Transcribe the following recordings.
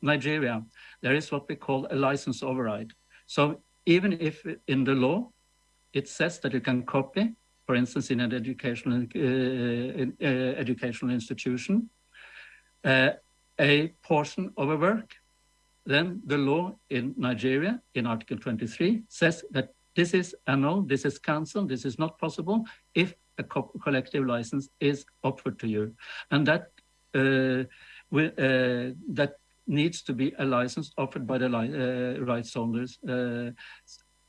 Nigeria, there is what we call a license override. So even if in the law it says that you can copy, for instance, in an educational institution, a portion of a work, then the law in Nigeria, in Article 23, says that this is annulled, this is cancelled, this is not possible if a collective license is offered to you. And that that needs to be a license offered by the rights holders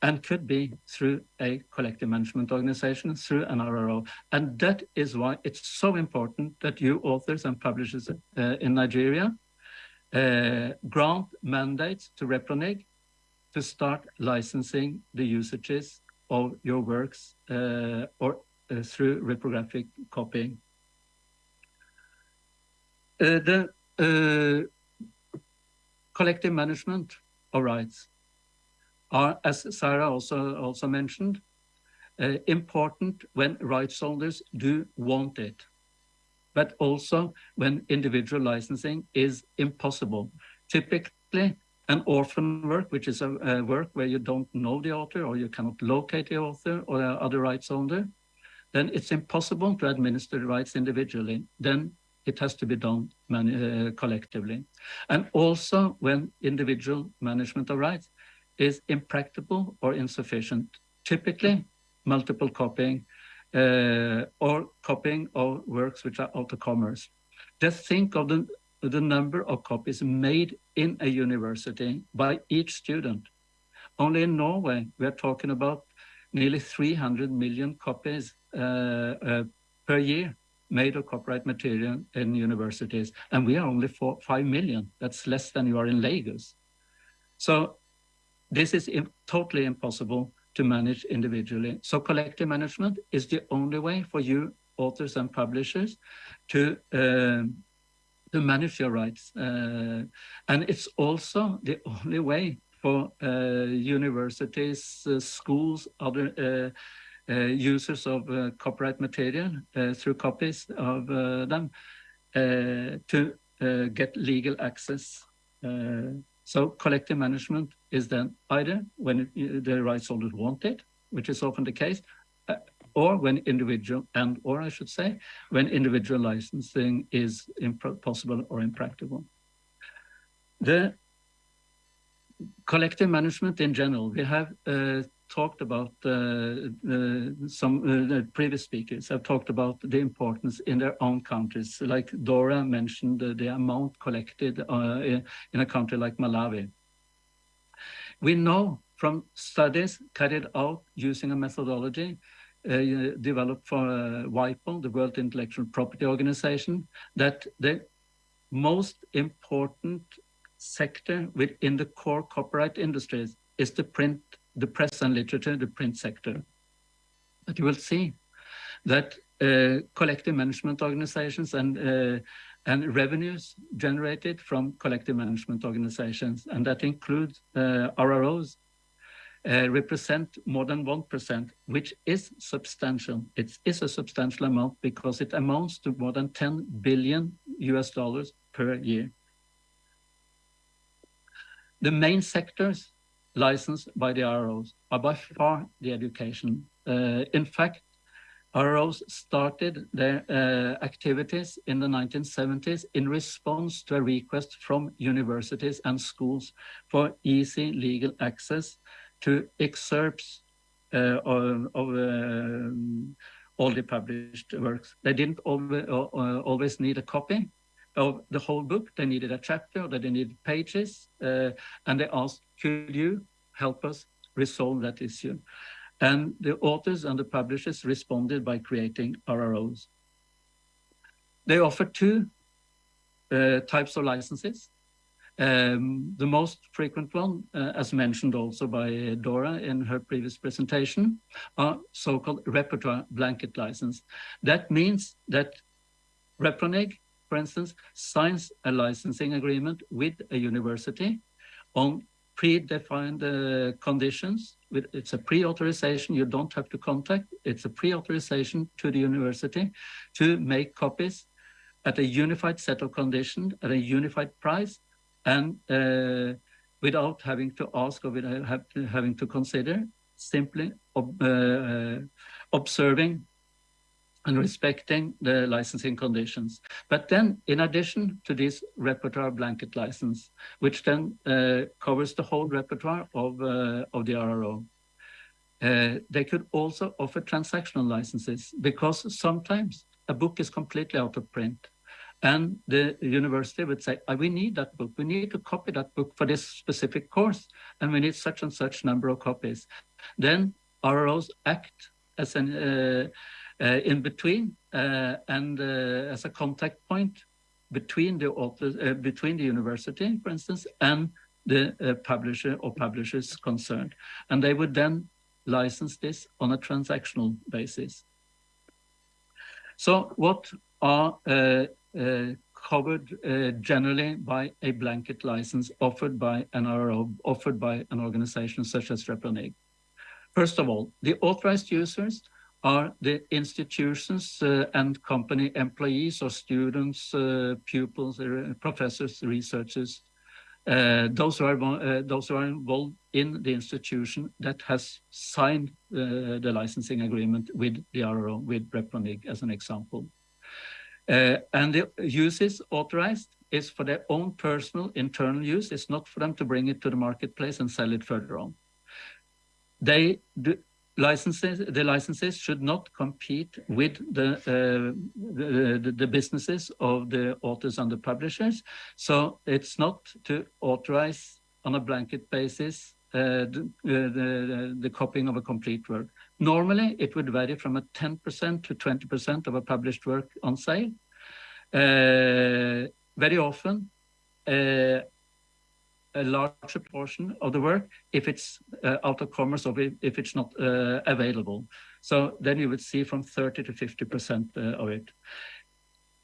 and could be through a collective management organization, through an RRO. And that is why it's so important that you authors and publishers in Nigeria grant mandates to REPRODUCTION to start licensing the usages of your works or through reprographic copying. The collective management of rights are, as Sarah also mentioned, important when rights holders do want it, but also when individual licensing is impossible. Typically, an orphan work, which is a work where you don't know the author or you cannot locate the author or other rights holder, then it's impossible to administer the rights individually. Then it has to be done collectively. And also when individual management of rights is impractical or insufficient, typically multiple copying or copying of works which are out of commerce. Just think of the number of copies made in a university by each student. Only in Norway, we're talking about nearly 300 million copies per year made of copyright material in universities. And we are only 5 million. That's less than you are in Lagos. So this is totally impossible to manage individually. So collective management is the only way for you authors and publishers to manage your rights. And it's also the only way for universities, schools, other users of copyright material through copies of them to get legal access. So collective management is then either when the rights holders want it, which is often the case, or when individual, or I should say, when individual licensing is impossible or impractical. The collective management in general, we have talked about some previous speakers have talked about the importance in their own countries. Like Dora mentioned the amount collected in a country like Malawi. We know from studies carried out using a methodology developed for WIPO, the World Intellectual Property Organization, that the most important sector within the core copyright industries is the press and literature, the print sector. But you will see that collective management organizations and revenues generated from collective management organizations, and that includes RROs, represent more than 1%, which is substantial. It is a substantial amount because it amounts to more than $10 billion per year. The main sectors licensed by the RROs are by far the education. In fact, RROs started their activities in the 1970s in response to a request from universities and schools for easy legal access to excerpts of all the published works. They didn't always need a copy of the whole book. They needed a chapter, they needed pages, and they asked, could you help us resolve that issue? And the authors and the publishers responded by creating RROs. They offer two types of licenses. The most frequent one, as mentioned also by Dora in her previous presentation, are so-called repertoire blanket license. That means that REPRODUCTION, for instance, signs a licensing agreement with a university on predefined conditions. It's a pre-authorization. You don't have to contact. It's a pre-authorization to the university to make copies at a unified set of conditions, at a unified price, and without having to ask or without having to consider, simply observing and respecting the licensing conditions. But then, in addition to this repertoire blanket license, which then covers the whole repertoire of the RRO, they could also offer transactional licenses, because sometimes a book is completely out of print. And the university would say, we need that book. We need to copy that book for this specific course. And we need such and such number of copies. Then RROs act as an in between and as a contact point between the authors, between the university, for instance, and the publisher or publishers concerned. And they would then license this on a transactional basis. So what are covered generally by a blanket license offered by an RRO, offered by an organization such as REPRODUCTION? First of all, the authorized users are the institutions and company employees or students, pupils, professors, researchers, those who are involved in the institution that has signed the licensing agreement with the RRO, with REPRODUCTION as an example. And the uses authorized is for their own personal internal use. It's not for them to bring it to the marketplace and sell it further on. The licenses should not compete with the businesses of the authors and the publishers. So it's not to authorize on a blanket basis the copying of a complete work. Normally, it would vary from a 10% to 20% of a published work on sale. Very often, a larger portion of the work if it's out of commerce or if it's not available. So then you would see from 30 to 50% of it.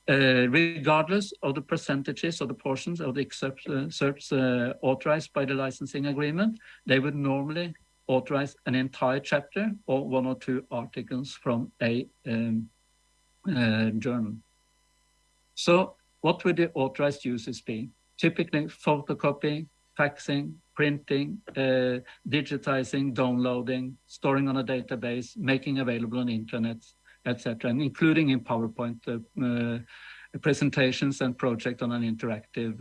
Regardless of the percentages or the portions of the excerpts authorized by the licensing agreement, they would normally authorize an entire chapter or one or two articles from a journal. So what would the authorized uses be? Typically photocopy, faxing, printing, digitizing, downloading, storing on a database, making available on internet, etc., and including in PowerPoint presentations and project on an interactive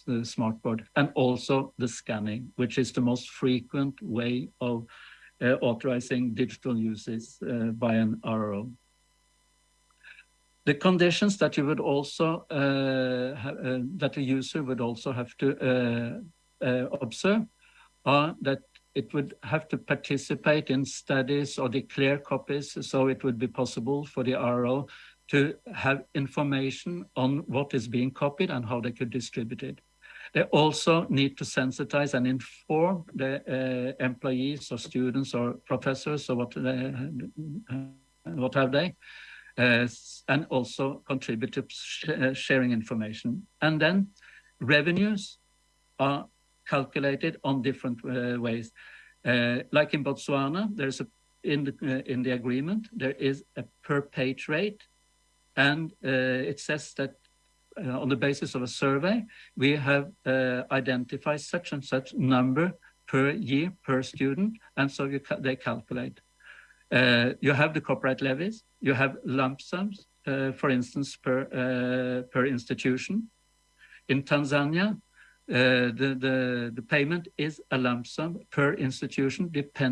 smartboard, and also the scanning, which is the most frequent way of authorizing digital uses by an RRO. The conditions that you would also that the user would also have to observe are that it would have to participate in studies or declare copies, so it would be possible for the RRO to have information on what is being copied and how they could distribute it. They also need to sensitize and inform the employees or students or professors or what have they, and also contribute to sharing information. And then revenues are calculated on different ways. Like in Botswana, there's in the agreement, there is a per page rate, and it says that on the basis of a survey, we have identified such and such number per year per student, and so they calculate. You have the copyright levies, you have lump sums, for instance, per institution. In Tanzania, the payment is a lump sum per institution, depending